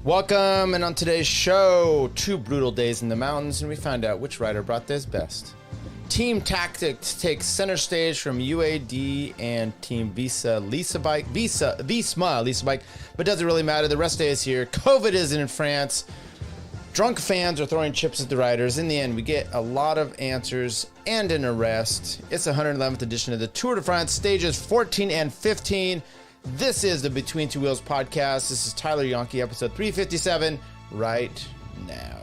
Welcome, and on today's show, 2 brutal days in the mountains, and we find out which rider brought this best. Team Tactics takes center stage from UAD and Team Visma Lisa Bike, but doesn't really matter. The rest day is here. COVID is in France. Drunk fans are throwing chips at the riders. In the end, we get a lot of answers and an arrest. It's the 111th edition of the Tour de France, stages 14 and 15. This is the Between Two Wheels podcast. This is Tyler Yonke, episode 357, right now.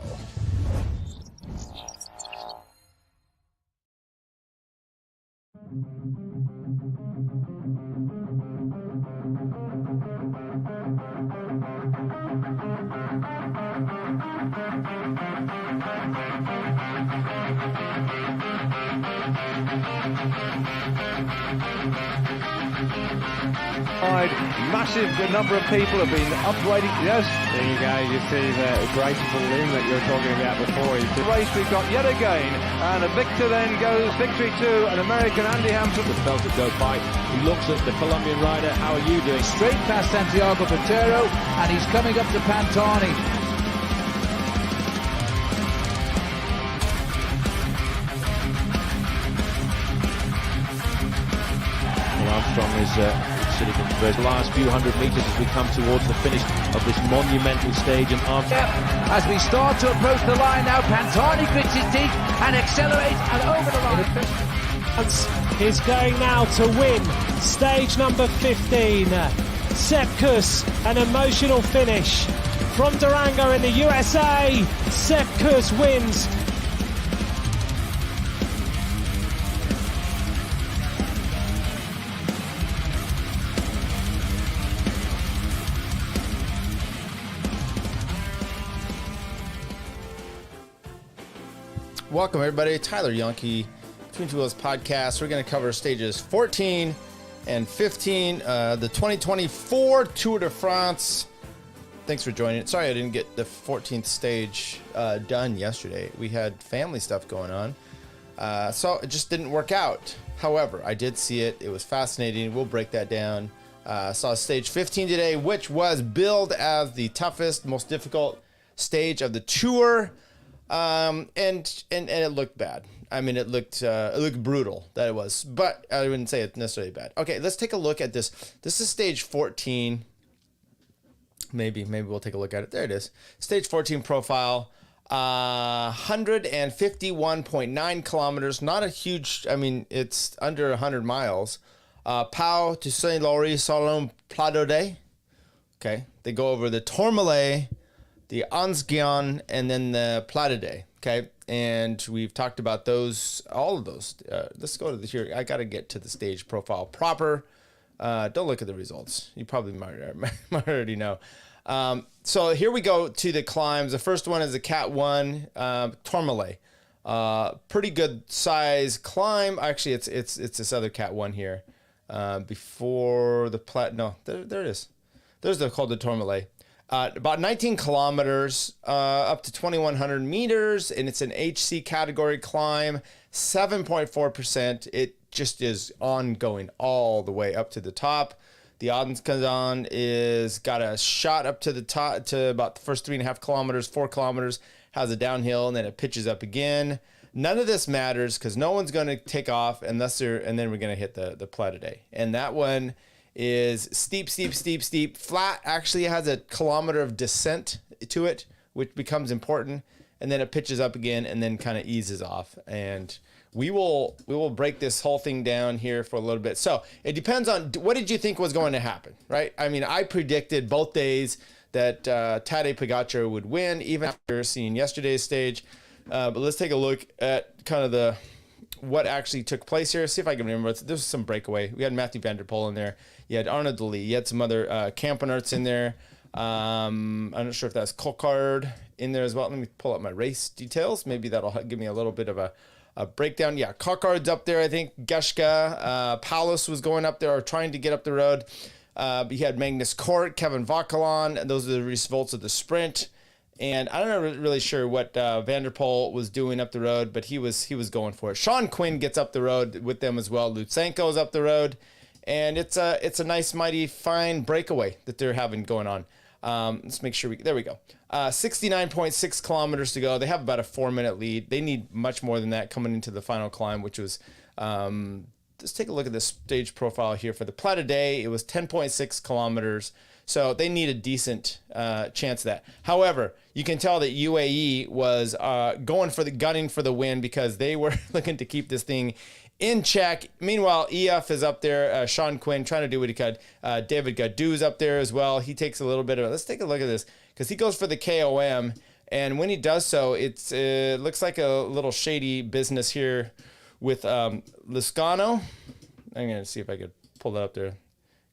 Massive number of people have been upgrading. Yes, there you go. You see the graceful limb that you were talking about before. The race we've got yet again, and a victor then goes victory to an American, Andy Hampton. The felt it go by. He looks at the Colombian rider. How are you doing? Straight past Santiago Patero, and he's coming up to Pantani. Armstrong is sitting in the last few hundred meters as we come towards the finish of this monumental stage. And as we start to approach the line now, Pantani grits his teeth and accelerates and over the line. Is going now to win stage number 15. Sepp an emotional finish from Durango in the USA. Sepp wins. Welcome, everybody. Tyler Yonke, Between Two Wheels podcast. We're going to cover stages 14 and 15, the 2024 Tour de France. Thanks for joining. Sorry I didn't get the 14th stage done yesterday. We had family stuff going on, so it just didn't work out. However, I did see it. It was fascinating. We'll break that down. Saw stage 15 today, which was billed as the toughest, most difficult stage of the Tour. And it looked bad. I mean, it looked brutal, that it was, but I wouldn't say it's necessarily bad. Okay, let's take a look at this. This is stage 14. Maybe we'll take a look at it. There it is. Stage 14 profile, 151.9 kilometers. Not a huge, I mean, it's under 100 miles. Pau to Saint-Laury, Salon Plateau. Okay, they go over the Tourmalet, the Ansgian, and then the Plateau. Okay, and we've talked about those, all of those. Let's go to here. I got to get to the stage profile proper. Don't look at the results. You probably might already know. So here we go to the climbs. The first one is the Cat 1 Tourmalet. Pretty good size climb. Actually, it's this other Cat 1 here. Before the No, there it is. There's called the Tourmalet. About 19 kilometers, up to 2,100 meters, and it's an HC category climb, 7.4%. It just is ongoing all the way up to the top. The Ansgian is got a shot up to the top to about the first 3.5 kilometers, 4 kilometers, has a downhill, and then it pitches up again. None of this matters because no one's going to take off and then we're going to hit the Plateau. And that one is steep, flat. Actually has a kilometer of descent to it, which becomes important, and then it pitches up again and then kind of eases off. And we will break this whole thing down here for a little bit. So it depends on what did you think was going to happen, right? I mean, I predicted both days that Tadej Pogacar would win, even after seeing yesterday's stage. But let's take a look at kind of what actually took place here. See if I can remember. There was some breakaway. We had Matthew van der Poel in there. You had Arnaud de Lee. You had some other Kampenaerts in there. I'm not sure if that's Coulthard in there as well. Let me pull up my race details. Maybe that'll give me a little bit of a breakdown. Yeah, Coulthard's up there, I think. Geschke. Paulus was going up there or trying to get up the road. You had Magnus Cort, Kevin Vauquelin. And those are the results of the sprint. And I'm not really sure what Van der Poel was doing up the road, but he was going for it. Sean Quinn gets up the road with them as well. Lutsenko's up the road. And it's a nice, mighty, fine breakaway that they're having going on. Let's make sure there we go. 69.6 kilometers to go. They have about a 4-minute lead. They need much more than that coming into the final climb, which was, let's take a look at this stage profile here for the Plat Day. It was 10.6 kilometers. So they need a decent chance of that. However, you can tell that UAE was gunning for the win because they were looking to keep this thing in check. Meanwhile, EF is up there. Sean Quinn trying to do what he could. David Gadou's up there as well. He takes a little bit of it. Let's take a look at this because he goes for the KOM. And when he does so, it looks like a little shady business here with Luscano. I'm going to see if I could pull that up there.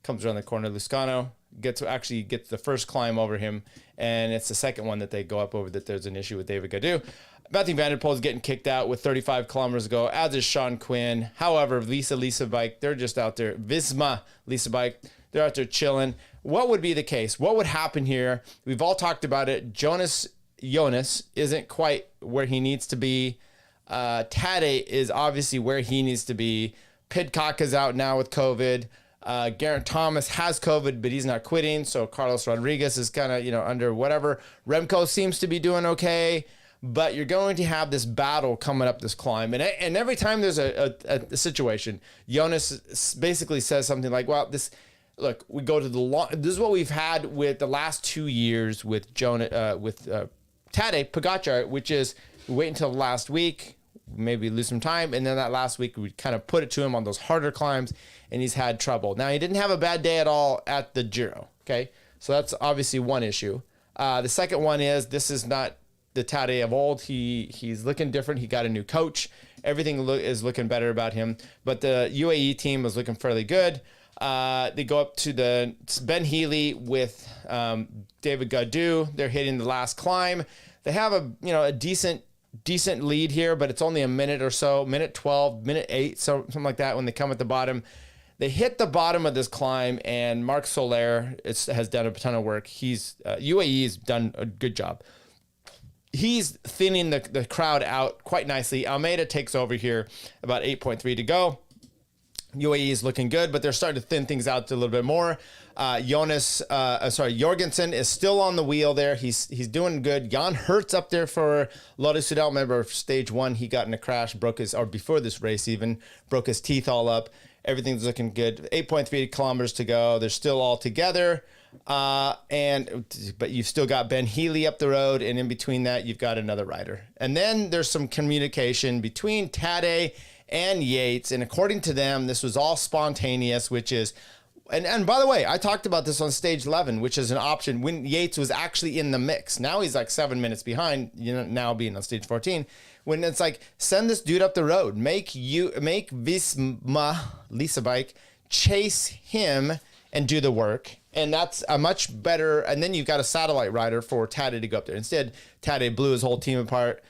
Comes around the corner. Luscano gets the first climb over him. And it's the second one that they go up over that there's an issue with David Gadou. Matthew Van Der Poel is getting kicked out with 35 kilometers to go, as is Sean Quinn. However, Lisa Bike, they're just out there. Visma Lisa Bike, they're out there chilling. What would be the case? What would happen here? We've all talked about it. Jonas isn't quite where he needs to be. Tadej is obviously where he needs to be. Pidcock is out now with COVID. Geraint Thomas has COVID, but he's not quitting. So Carlos Rodriguez is kind of, under whatever. Remco seems to be doing okay. But you're going to have this battle coming up this climb. And every time there's a situation, Jonas basically says something like, well, we go to this is what we've had with the last 2 years with Tadej Pogačar, which is we wait until the last week, maybe lose some time. And then that last week, we kind of put it to him on those harder climbs and he's had trouble. Now, he didn't have a bad day at all at the Giro. Okay. So that's obviously one issue. The second one is this is not the Tadej of old. He's looking different. He got a new coach. Everything is looking better about him. But the UAE team was looking fairly good. They go up to the Ben Healy with David Gadou. They're hitting the last climb. They have a decent lead here, but it's only a minute or so, minute 12, minute 8, so something like that when they come at the bottom. They hit the bottom of this climb, and Marc Soler has done a ton of work. UAE's done a good job. He's thinning the crowd out quite nicely. Almeida takes over here, about 8.3 to go. UAE is looking good, but they're starting to thin things out a little bit more. Jorgensen is still on the wheel there. He's doing good. Jan Hertz up there for Lotto Soudal. Remember, stage 1, he got in a crash, before this race even, broke his teeth all up. Everything's looking good. 8.3 kilometers to go. They're still all together. But you've still got Ben Healy up the road, and in between that, you've got another rider. And then there's some communication between Tadej and Yates, and according to them, this was all spontaneous, which is, and by the way, I talked about this on stage 11, which is an option when Yates was actually in the mix. Now he's like 7 minutes behind, now being on stage 14, when it's like, send this dude up the road, make Visma Lisa Bike chase him and do the work. And that's a much better, and then you've got a satellite rider for Tadej to go up there. Instead, Tadej blew his whole team apart,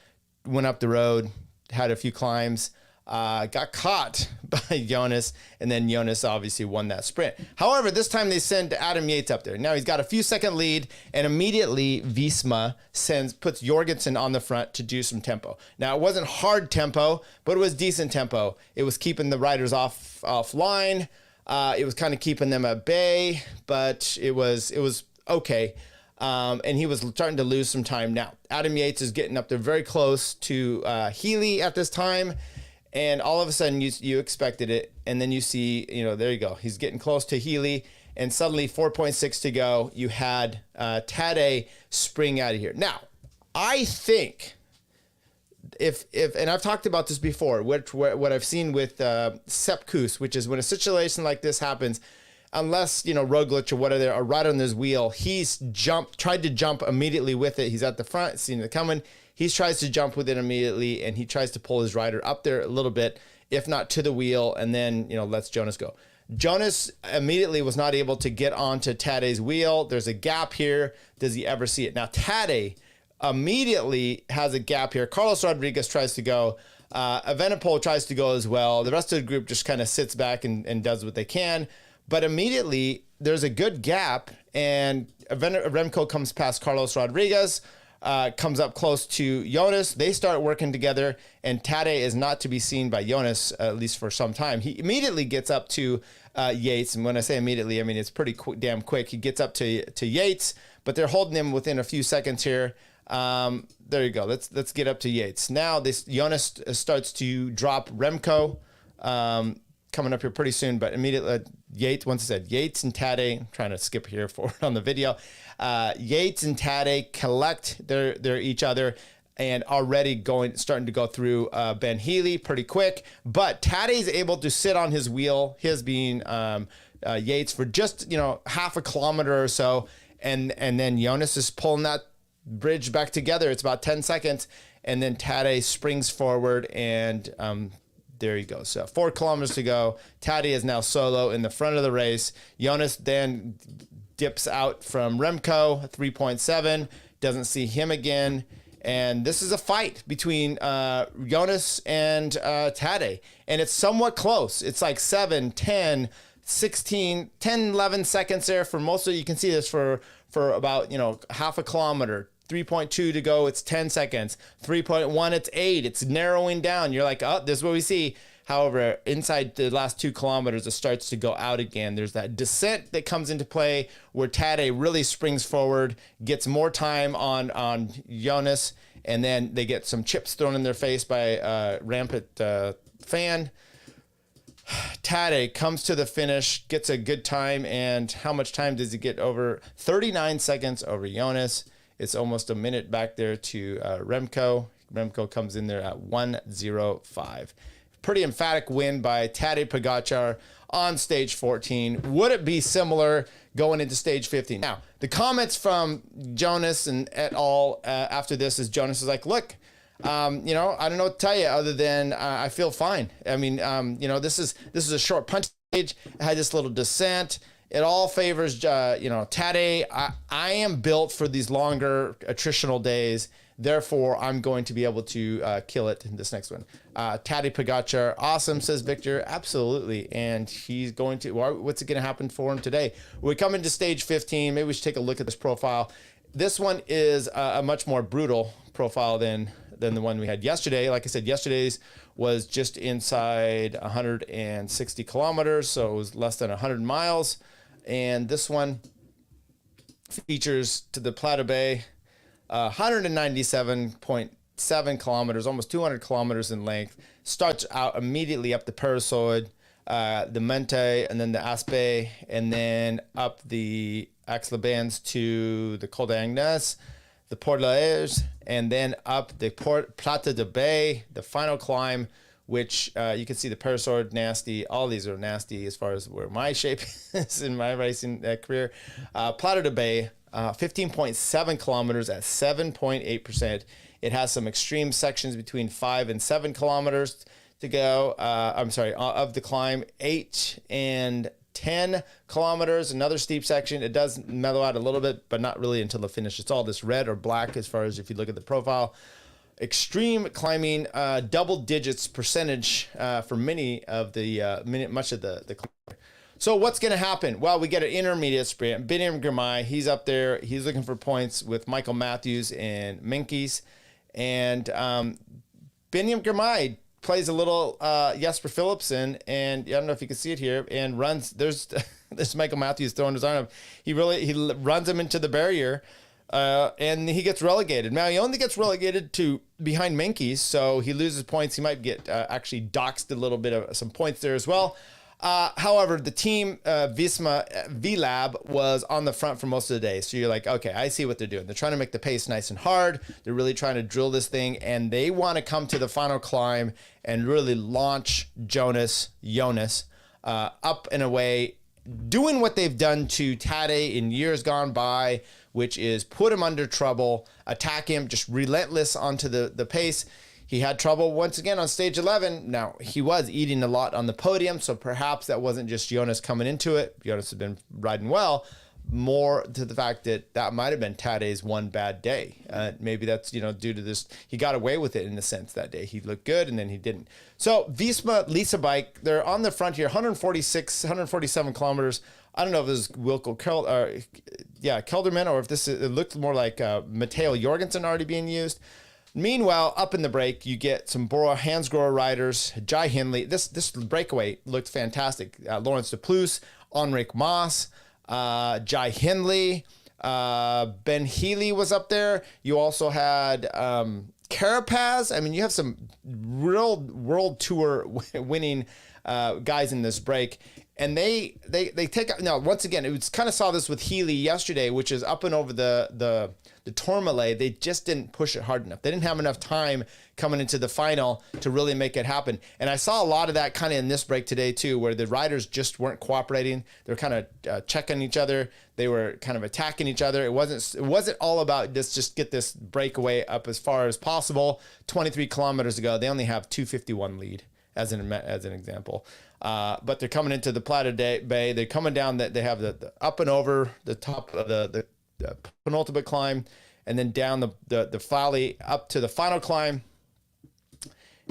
went up the road, had a few climbs, got caught by Jonas, and then Jonas obviously won that sprint. However, this time they send Adam Yates up there. Now he's got a few second lead, and immediately Visma puts Jorgensen on the front to do some tempo. Now it wasn't hard tempo, but it was decent tempo. It was keeping the riders offline. It was kind of keeping them at bay, but it was okay. And he was starting to lose some time now. Adam Yates is getting up there very close to Healy at this time. And all of a sudden you expected it. And then you see, there you go. He's getting close to Healy. And suddenly 4.6 to go. You had Tadej spring out of here. Now, I think if and I've talked about this before, what I've seen with Sepp Kuss, which is when a situation like this happens, unless, Roglic or whatever are right on his wheel, he's tried to jump immediately with it. He's at the front, seeing it coming. He tries to jump with it immediately, and he tries to pull his rider up there a little bit, if not to the wheel, and then, lets Jonas go. Jonas immediately was not able to get onto Tadej's wheel. There's a gap here. Does he ever see it? Now, Tadej immediately has a gap here. Carlos Rodriguez tries to go. Evenepoel tries to go as well. The rest of the group just kind of sits back and does what they can. But immediately, there's a good gap, and Remco comes past Carlos Rodriguez. comes up close to Jonas. They start working together, and Tadej is not to be seen by Jonas, at least for some time. He immediately gets up to Yates, and when I say immediately, I mean it's pretty damn quick. He gets up to Yates, but they're holding him within a few seconds here. There you go. Let's get up to Yates. Now Jonas starts to drop Remco, coming up here pretty soon, but immediately Yates, once I said Yates and Tadej, I'm trying to skip here forward on the video. Yates and Tadej collect their each other and already starting to go through Ben Healy pretty quick, but Tadej is able to sit on his wheel, his being Yates, for just half a kilometer or so, and then Jonas is pulling that bridge back together. It's about 10 seconds, and then Tadej springs forward, and there you go. So 4 kilometers to go. Tadej is now solo in the front of the race. Jonas then dips out from Remco, 3.7, doesn't see him again. And this is a fight between Jonas and Tadej. And it's somewhat close. It's like 7, 10, 16, 10, 11 seconds there for most of you. Can see this for about, half a kilometer. 3.2 to go, it's 10 seconds. 3.1, it's 8. It's narrowing down. You're like, oh, this is what we see. However, inside the last 2 kilometers, it starts to go out again. There's that descent that comes into play where Tadej really springs forward, gets more time on Jonas, and then they get some chips thrown in their face by a rampant fan. Tadej comes to the finish, gets a good time, and how much time does he get over? 39 seconds over Jonas. It's almost a minute back there to Remco. Remco comes in there at 1:05. Pretty emphatic win by Tadej Pogačar on stage 14. Would it be similar going into stage 15? Now, the comments from Jonas and et al. After this is Jonas is like, look, I don't know what to tell you other than I feel fine. I mean, this is a short punch stage. It had this little descent. It all favors, Tadej. I am built for these longer attritional days. Therefore, I'm going to be able to kill it in this next one. Tadej Pogačar, awesome, says Victor. Absolutely. And he's going to, what's going to happen for him today? We come into stage 15. Maybe we should take a look at this profile. This one is a much more brutal profile than the one we had yesterday. Like I said, yesterday's was just inside 160 kilometers, so it was less than 100 miles. And this one features to the Plateau Bay, 197.7 kilometers, almost 200 kilometers in length. Starts out immediately up the Parasoid, the Mente, and then the Aspe, and then up the Aix-les-Bains to the Col d'Agnes, the Port l'Airs, and then up the Plateau de Bay, the final climb, which you can see the Parasoid nasty. All these are nasty as far as where my shape is in my racing career. Plateau de Bay, 15.7 kilometers at 7.8%. It has some extreme sections between 5 and 7 kilometers to go. Of the climb, 8 and 10 kilometers, another steep section. It does mellow out a little bit, but not really until the finish. It's all this red or black as far as if you look at the profile. Extreme climbing, double digits percentage for many of the much of the climb. So what's going to happen? Well, we get an intermediate sprint. Biniam Girmay, he's up there. He's looking for points with Michael Matthews and Meintjes. And Biniam Girmay plays a little Jesper Philipsen, and I don't know if you can see it here, and runs. There's Michael Matthews throwing his arm up. He runs him into the barrier. And he gets relegated. Now, he only gets relegated to behind Meintjes, so he loses points. He might get actually doxed a little bit of some points there as well. However, the team Visma V-Lab was on the front for most of the day. So you're like, okay, I see what they're doing. They're trying to make the pace nice and hard. They're really trying to drill this thing, and they want to come to the final climb and really launch Jonas up and away, doing what they've done to Tadej in years gone by, which is put him under trouble, attack him, just relentless onto the pace. He had trouble once again on stage 11. Now, he was eating a lot on the podium, so perhaps that wasn't just Jonas coming into it. Jonas had been riding well. More to the fact that might have been Tadej's one bad day. Maybe that's due to this. He got away with it in a sense that day. He looked good, and then he didn't. So Visma Lisa Bike, they're on the front here, 147 kilometers I don't know if this is Wilco Kelderman, or if it looked more like Matteo Jorgensen already being used. Meanwhile, up in the break, you get some Hansgrohe riders, Jai Hindley. This breakaway looked fantastic. Lawrence DePluce, Enric Mas, Jai Hindley, Ben Healy was up there. You also had Carapaz. I mean, you have some real World Tour winning guys in this break. And they take, now once again, it was kind of saw this with Healy yesterday, which is up and over the Tourmalet. They just didn't push it hard enough. They didn't have enough time coming into the final to really make it happen. And I saw a lot of that kind of in this break today too, where the riders just weren't cooperating. They're kind of checking each other. They were kind of attacking each other. It wasn't all about just get this breakaway up as far as possible. 23 kilometers ago, they only have 251 lead as an example. But they're coming into the Plateau Bay. They're coming down. They have the up and over the top of the penultimate climb, and then down the valley up to the final climb.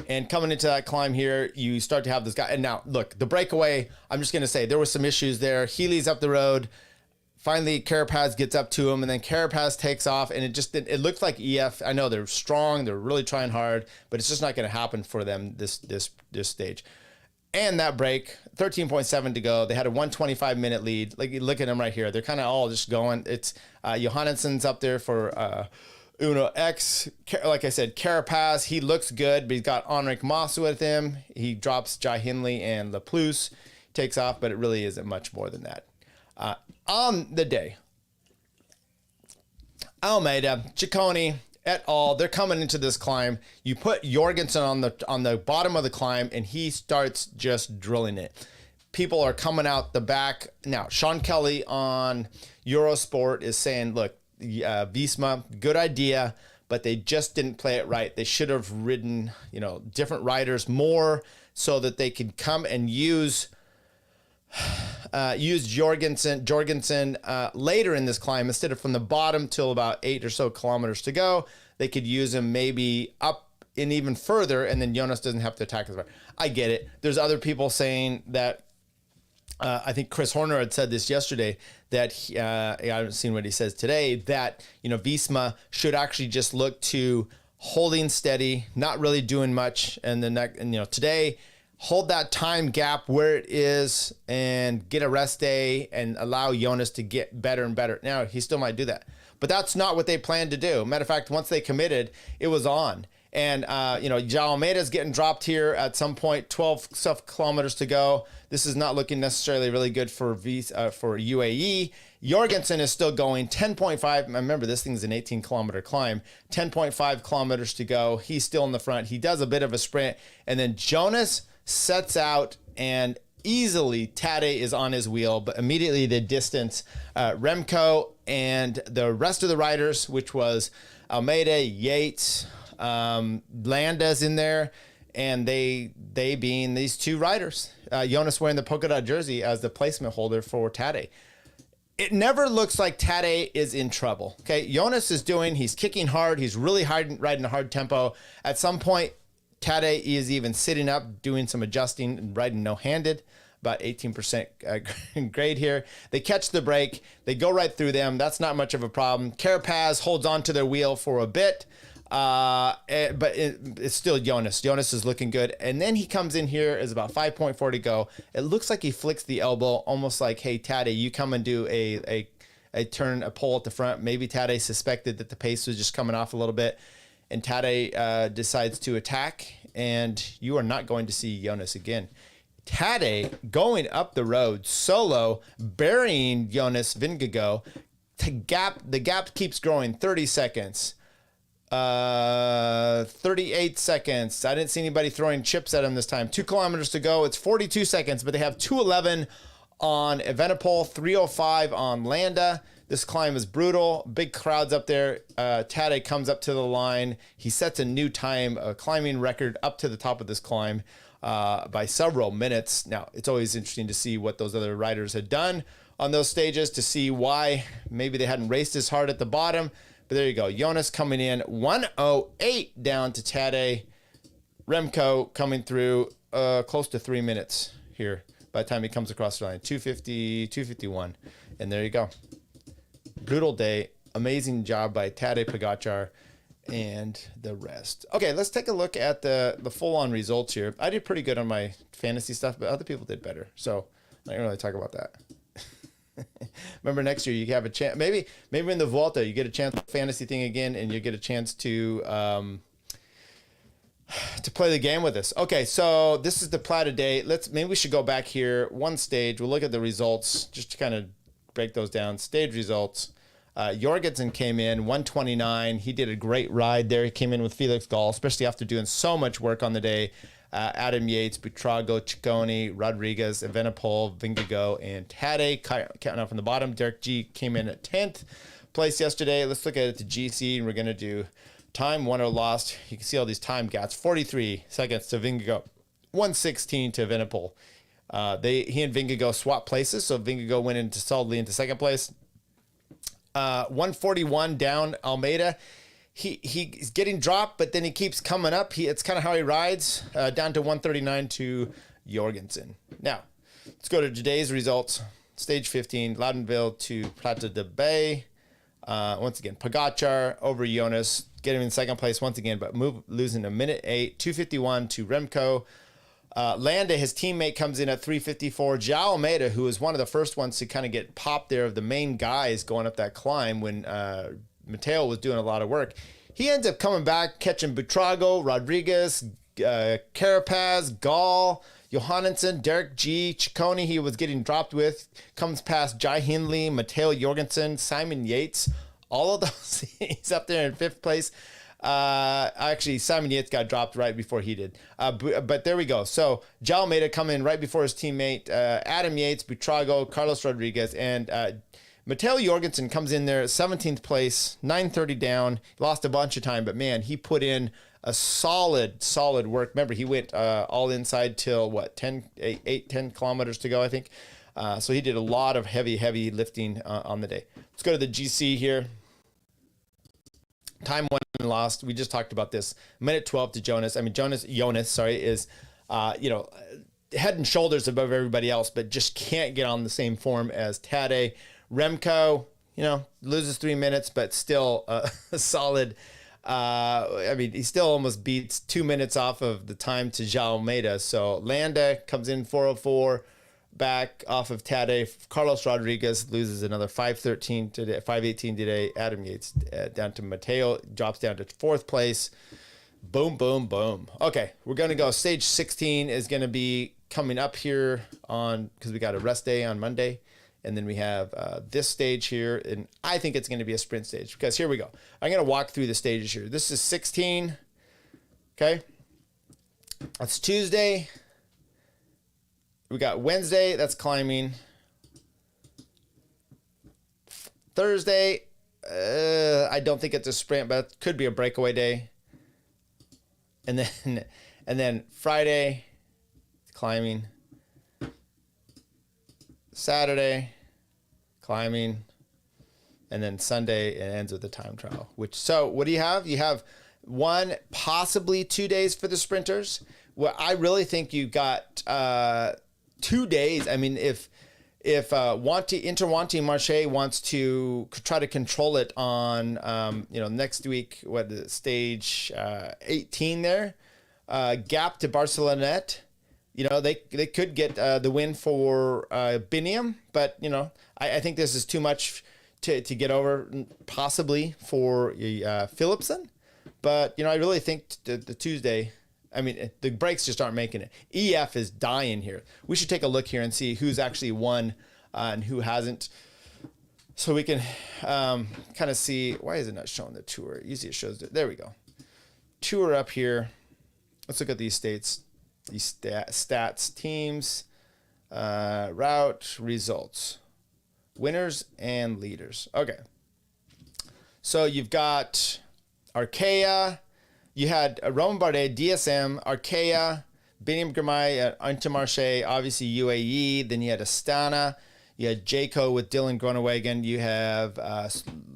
And coming into that climb here, you start to have this guy. And now, look, the breakaway, I'm just going to say there were some issues there. Healy's up the road. Finally, Carapaz gets up to him, and then Carapaz takes off, and it looks like EF. I know they're strong. They're really trying hard, but it's just not going to happen for them this stage. And that break, 13.7 to go. They had a 125-minute lead. Like, look at them right here. They're kind of all just going. It's Johannesson's up there for Uno X. Like I said, Carapaz, he looks good, but he's got Enric Mas with him. He drops Jai Hindley and LaPluce, takes off, but it really isn't much more than that. On the day, Almeida, Ciccone, et al., they're coming into this climb. You put Jorgensen on the bottom of the climb, and he starts just drilling it. People are coming out the back. Now, Sean Kelly on Eurosport is saying, look, Visma, good idea, but they just didn't play it right. They should have ridden, different riders more so that they could come and use Jorgensen later in this climb instead of from the bottom till about 8 or so kilometers to go. They could use him maybe up and even further, and then Jonas doesn't have to attack as far. I get it. There's other people saying that. I think Chris Horner had said this yesterday that I haven't seen what he says today, that Visma should actually just look to holding steady, not really doing much, and today, hold that time gap where it is and get a rest day and allow Jonas to get better and better. Now, he still might do that, but that's not what they planned to do. Matter of fact, once they committed, it was on. And, João Almeida's getting dropped here at some point, 12 kilometers to go. This is not looking necessarily really good for UAE. Jorgensen is still going 10.5. Remember, this thing's an 18-kilometer climb. 10.5 kilometers to go. He's still in the front. He does a bit of a sprint. And then Jonas sets out, and easily Tadej is on his wheel, but immediately they distance Remco and the rest of the riders, which was Almeida, Yates, Landa's in there, and they being these two riders. Jonas wearing the polka dot jersey as the placement holder for Tadej. It never looks like Tadej is in trouble. Okay, Jonas he's kicking hard. He's really riding a hard tempo. At some point, Tadej is even sitting up, doing some adjusting and riding no-handed, about 18% grade here. They catch the break. They go right through them. That's not much of a problem. Carapaz holds onto their wheel for a bit, but it's still Jonas. Jonas is looking good. And then he comes in here, is about 5.4 to go. It looks like he flicks the elbow, almost like, hey, Tadej, you come and do a pull at the front. Maybe Tadej suspected that the pace was just coming off a little bit. And Tadej decides to attack, and you are not going to see Jonas again. Tadej going up the road solo, burying Jonas Vingegaard. The gap keeps growing. 30 seconds, 38 seconds. I didn't see anybody throwing chips at him this time. 2 kilometers to go. It's 42 seconds, but they have 2:11 on Evenepoel, 3:05 on Landa. This climb is brutal. Big crowds up there. Tadej comes up to the line. He sets a new time, a climbing record up to the top of this climb by several minutes. Now, it's always interesting to see what those other riders had done on those stages to see why maybe they hadn't raced as hard at the bottom. But there you go. Jonas coming in 1:08 down to Tadej. Remco coming through close to 3 minutes here. by the time he comes across the line. 250, 251. And there you go. Brutal day. Amazing job by Tadej Pogacar and the rest. Okay, let's take a look at the full-on results here. I did pretty good on my fantasy stuff, but other people did better. So I don't really talk about that. Remember, next year you have a chance. Maybe in the Vuelta you get a chance fantasy thing again, and you get a chance to play the game with us. Okay, so this is the Plata day. Maybe we should go back here one stage. We'll look at the results just to kind of break those down. Stage results. Jorgensen came in 129. He did a great ride there. He came in with Felix Gall, especially after doing so much work on the day. Adam Yates, Buitrago, Ciccone, Rodriguez, Evenepoel, Vingegaard, and Tadej. Counting out from the bottom, Derek G came in at 10th place yesterday. Let's look at it to GC, and we're going to do time won or lost. You can see all these time gaps. 43 seconds to Vingegaard, 116 to Evenepoel. He and Vingegaard swapped places, so Vingegaard went solidly into second place. 141 down Almeida. He's getting dropped, but then he keeps coming up. It's kind of how he rides. Down to 139 to Jorgensen. Now, let's go to today's results. Stage 15, Laudenville to Plata de Bay. Once again, Pogacar over Jonas, getting in second place once again, but losing a minute 8. 251 to Remco. Landa, his teammate, comes in at 354. João Almeida, who was one of the first ones to kind of get popped there of the main guys going up that climb when Mateo was doing a lot of work. He ends up coming back, catching Buitrago, Rodriguez, Carapaz, Gall, Johannesson, Derek G, Ciccone, he was getting dropped with, comes past Jai Hindley, Matteo Jorgensen, Simon Yates. All of those, he's up there in 5th place. Actually, Simon Yates got dropped right before he did. But there we go. So João Almeida come in right before his teammate, Adam Yates, Buitrago, Carlos Rodriguez, and Matteo Jorgensen comes in there at 17th place, 9:30 down. Lost a bunch of time, but man, he put in a solid work. Remember, he went all inside till 10 kilometers to go, I think. So he did a lot of heavy lifting on the day. Let's go to the GC here. Time won and lost. We just talked about this. Minute 12 to Jonas. I mean, Jonas, is, head and shoulders above everybody else, but just can't get on the same form as Tadej. Remco, loses 3 minutes, but still a solid. He still almost beats 2 minutes off of the time to João Almeida. So Landa comes in 404, back off of Tadej. Carlos Rodriguez loses another 5:13 today, 5:18 today. Adam Yates down to Mateo, drops down to 4th place. Boom, boom, boom. Okay, we're going to go. Stage 16 is going to be coming up here because we got a rest day on Monday. And then we have this stage here, and I think it's going to be a sprint stage because here we go. I'm going to walk through the stages here. This is 16, okay? That's Tuesday. We got Wednesday, that's climbing. Thursday, I don't think it's a sprint, but it could be a breakaway day. And then Friday, climbing. Saturday, climbing, and then Sunday it ends with a time trial. So what do you have? You have 1, possibly 2 days for the sprinters. Well, I really think you got 2 days. I mean, if Interwanti Marche wants to try to control it on next week, stage 18 there, gap to Barcelonette. They could get the win for Biniam, but, I think this is too much to get over, possibly for Philipsen. But, I really think the Tuesday, the breaks just aren't making it. EF is dying here. We should take a look here and see who's actually won and who hasn't. So we can kind of see, why is it not showing the tour? Usually it shows, there we go. Tour up here. Let's look at these states. These stats, teams, route, results, winners and leaders. Okay. So you've got Arkea. You had Romain Bardet, DSM, Arkea, Biniam Girmay, Intermarché, obviously UAE. Then you had Astana. You had Jayco with Dylan Groenewegen. You have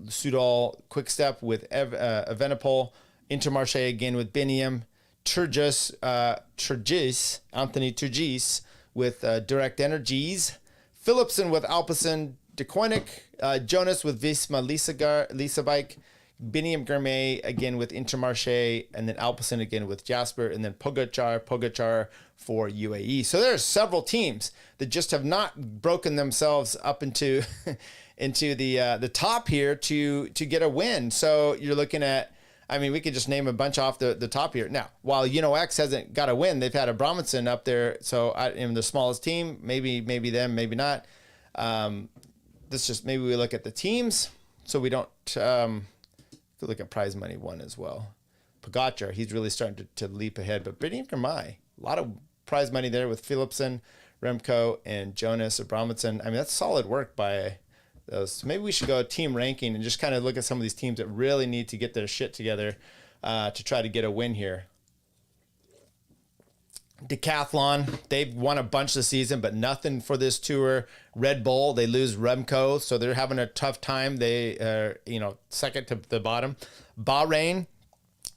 Soudal Quickstep with Evenepoel. Intermarché again with Biniam. Anthony Turgis with Direct Energies, Philipsen with Alpecin, De Koenig, Jonas with Visma Lisa Bike, Biniam Gourmet again with Intermarché, and then Alpecin again with Jasper, and then Pogacar for UAE. So there's several teams that just have not broken themselves up into into the top here to get a win. So you're looking at, I mean, we could just name a bunch off the top here. Now, while X hasn't got a win, they've had a Bromwitson up there. So in the smallest team, maybe them, maybe not. This just, maybe we look at the teams so we don't look at prize money one as well. Pogacar, he's really starting to leap ahead. But Brittany Vermeij, a lot of prize money there with Philipsen, Remco, and Jonas or Bromwitson. I mean, that's solid work by those. So maybe we should go team ranking and just kind of look at some of these teams that really need to get their shit together to try to get a win here. Decathlon, they've won a bunch this season, but nothing for this tour. Red Bull, they lose Remco, so they're having a tough time. They are, second to the bottom. Bahrain,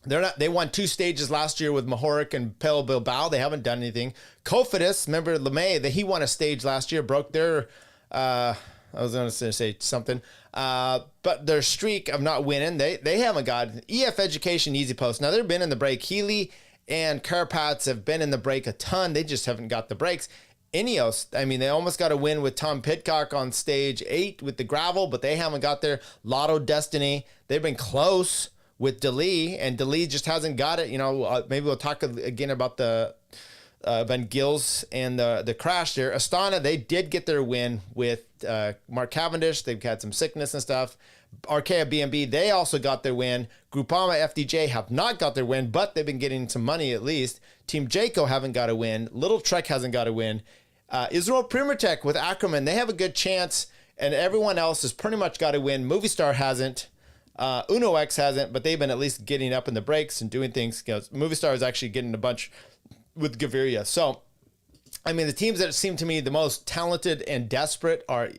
they won 2 stages last year with Mahoric and Pel Bilbao. They haven't done anything. Cofidis, remember LeMay, that he won a stage last year, broke their I was going to say something, but their streak of not winning, they haven't got EF Education Easy Post. Now they've been in the break. Healy and Carapaz have been in the break a ton. They just haven't got the breaks. Ineos, I mean, they almost got a win with Tom Pidcock on stage 8 with the gravel, but they haven't got there. Lotto Destiny, they've been close with Dali, and Dali just hasn't got it. Maybe we'll talk again about the Van Gils and the crash there. Astana, they did get their win with Mark Cavendish. They've had some sickness and stuff. Arkea BNB, they also got their win. Groupama FDJ have not got their win, but they've been getting some money at least. Team Jayco haven't got a win. Little Trek hasn't got a win. Israel Primatech with Ackerman, they have a good chance, and everyone else has pretty much got a win. Movistar hasn't. Uno X hasn't, but they've been at least getting up in the breaks and doing things. Movistar is actually getting a bunch with Gaviria. So, I mean, the teams that seem to me the most talented and desperate are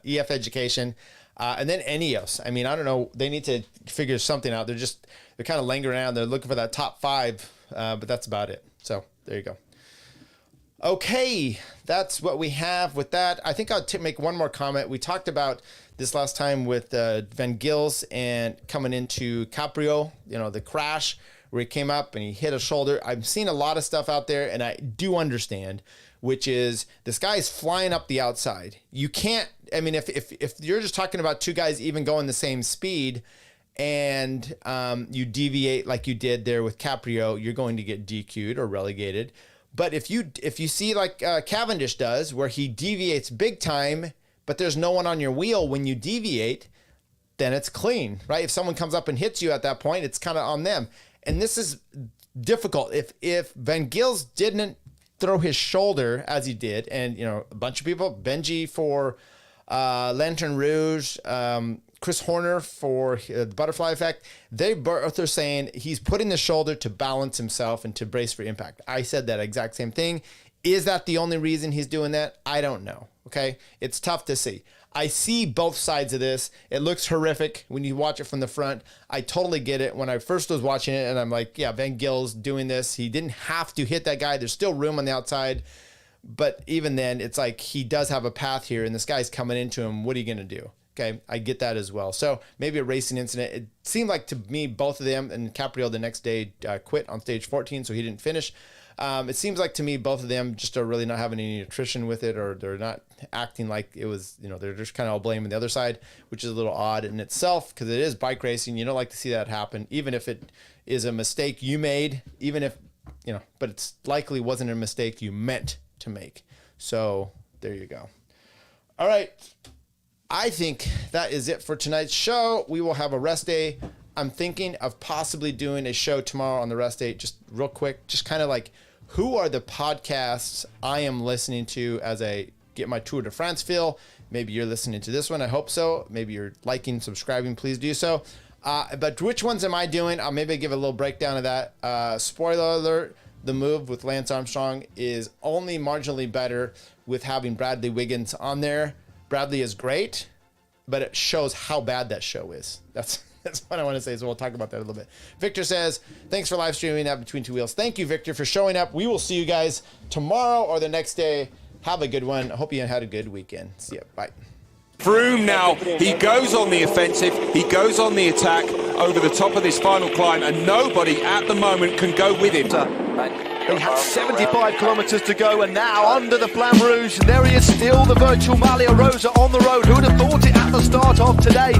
EF Education, and then Ineos. I mean, I don't know. They need to figure something out. They're kind of lingering around. They're looking for that top 5, but that's about it. So there you go. Okay, that's what we have with that. I think I'll make one more comment. We talked about this last time with Van Gils and coming into Caprio, the crash where he came up and he hit a shoulder. I've seen a lot of stuff out there, and I do understand, which is this guy's flying up the outside. You can't, I mean, if you're just talking about 2 guys even going the same speed and you deviate like you did there with Caprio, you're going to get DQ'd or relegated. But if you see like Cavendish does, where he deviates big time, but there's no one on your wheel when you deviate, then it's clean, right? If someone comes up and hits you at that point, it's kind of on them. And this is difficult. If Van Gils didn't throw his shoulder as he did, and a bunch of people, Benji for Lantern Rouge, Chris Horner for the Butterfly Effect, they both are saying he's putting the shoulder to balance himself and to brace for impact. I said that exact same thing. Is that the only reason he's doing that? I don't know. Okay, it's tough to see. I see both sides of this. It looks horrific when you watch it from the front. I totally get it. When I first was watching it, and I'm like, yeah, Van Gils doing this. He didn't have to hit that guy. There's still room on the outside. But even then, it's like he does have a path here, and this guy's coming into him. What are you going to do? Okay, I get that as well. So maybe a racing incident. It seemed like to me, both of them, and Caprio the next day quit on stage 14, so he didn't finish. It seems like to me, both of them just are really not having any nutrition with it, or they're not acting like it was, they're just kind of all blaming the other side, which is a little odd in itself because it is bike racing. You don't like to see that happen, even if it is a mistake you made, even if, but it's likely wasn't a mistake you meant to make. So there you go. All right. I think that is it for tonight's show. We will have a rest day. I'm thinking of possibly doing a show tomorrow on the rest day, just real quick, just kind of like, who are the podcasts I am listening to as I get my Tour de France feel? Maybe you're listening to this one. I hope so. Maybe you're liking, subscribing. Please do so. But which ones am I doing? I'll maybe give a little breakdown of that. Spoiler alert, the move with Lance Armstrong is only marginally better with having Bradley Wiggins on there. Bradley is great, but it shows how bad that show is. That's what I want to say, so we'll talk about that a little bit. Victor says, thanks for live streaming that Between Two Wheels. Thank you, Victor, for showing up. We will see you guys tomorrow or the next day Have a good one. I hope you had a good weekend. See ya. Bye. Froome now, he goes on the offensive, he goes on the attack over the top of this final climb, and nobody at the moment can go with him. He had 75 kilometres to go, and now under the Flamme Rouge, there he is still, the virtual Maglia Rosa on the road. Who would have thought it at the start of today?